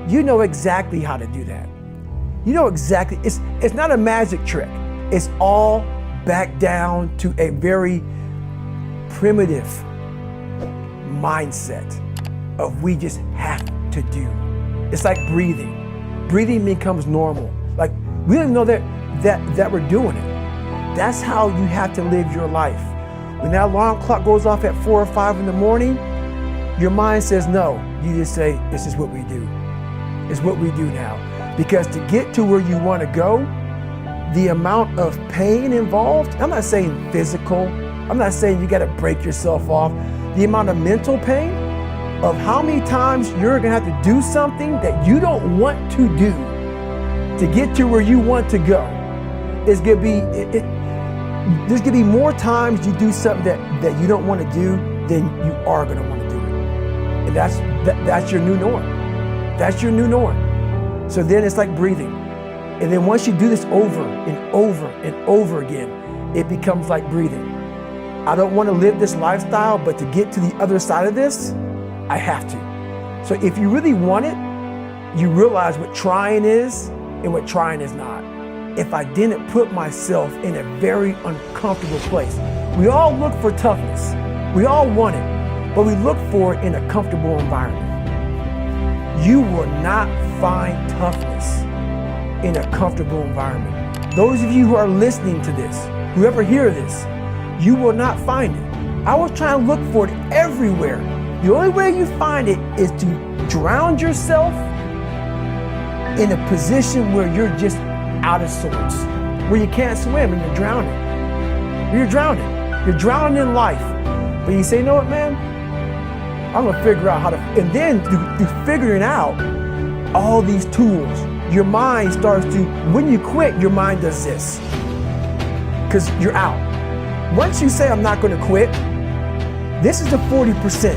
you know exactly how to do that. You know exactly, it's not a magic trick. It's all back down to a very primitive mindset of we just have to do. It's like breathing. Breathing becomes normal. Like we don't even know that we're doing it. That's how you have to live your life. When that alarm clock goes off at 4 or 5 in the morning, your mind says no. You just say, this is what we do. It's what we do now. Because to get to where you want to go, the amount of pain involved, I'm not saying physical, I'm not saying you got to break yourself off. The amount of mental pain of how many times you're going to have to do something that you don't want to do to get to where you want to go is going to be, there's going to be more times you do something that you don't want to do than you are going to want to do it. And that's your new norm. That's your new norm. So then it's like breathing. And then once you do this over and over and over again, it becomes like breathing. I don't want to live this lifestyle, but to get to the other side of this, I have to. So if you really want it, you realize what trying is and what trying is not. If I didn't put myself in a very uncomfortable place. We all look for toughness. We all want it, but we look for it in a comfortable environment. You will not find toughness in a comfortable environment. Those of you who are listening to this, whoever hear this, you will not find it. I was trying to look for it everywhere. The only way you find it is to drown yourself in a position where you're just out of sorts, where you can't swim and you're drowning. You're drowning. You're drowning in life. But you say, you know what, man? I'm gonna figure out how to, and then through figuring out all these tools, your mind starts to, when you quit, your mind does this. Because you're out. Once you say, I'm not gonna quit, this is the 40%.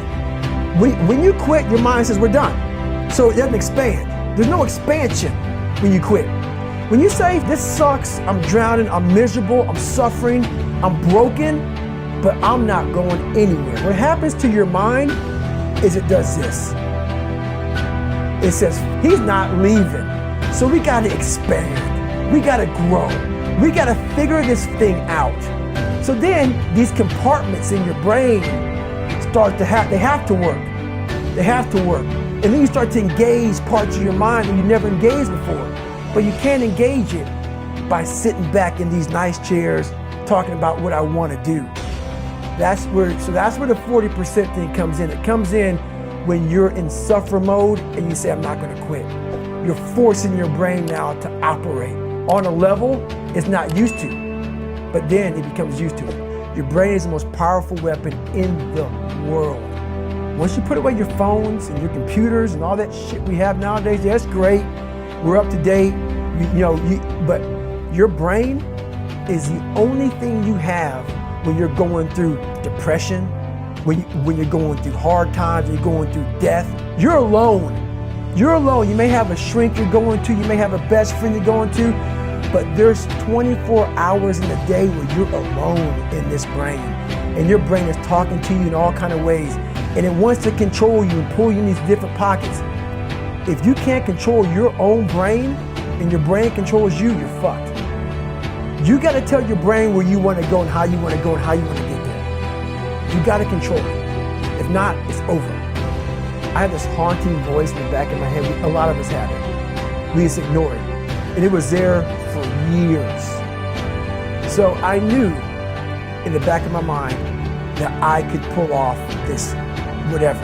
When you quit, your mind says, we're done. So it doesn't expand. There's no expansion when you quit. When you say, this sucks, I'm drowning, I'm miserable, I'm suffering, I'm broken, but I'm not going anywhere. What happens to your mind is it does this. It says, he's not leaving. So we gotta expand. We gotta grow. We gotta figure this thing out. So then these compartments in your brain start to they have to work. They have to work. And then you start to engage parts of your mind that you never engaged before. But you can't engage it by sitting back in these nice chairs talking about what I want to do. That's where the 40% thing comes in. It comes in when you're in suffer mode and you say, I'm not going to quit. You're forcing your brain now to operate on a level it's not used to, but then it becomes used to it. Your brain is the most powerful weapon in the world. Once you put away your phones and your computers and all that shit we have nowadays, that's great. We're up to date, but your brain is the only thing you have when you're going through depression, when you're going through hard times, when you're going through death. You're alone. You're alone. You may have a shrink you're going to, you may have a best friend you're going to, but there's 24 hours in a day where you're alone in this brain. And your brain is talking to you in all kinds of ways. And it wants to control you and pull you in these different pockets. If you can't control your own brain and your brain controls you, you're fucked. You gotta tell your brain where you wanna go and how you wanna go and how you wanna get there. You gotta control it. If not, it's over. I have this haunting voice in the back of my head. A lot of us have it. We just ignore it. And it was there for years. So I knew in the back of my mind that I could pull off this whatever.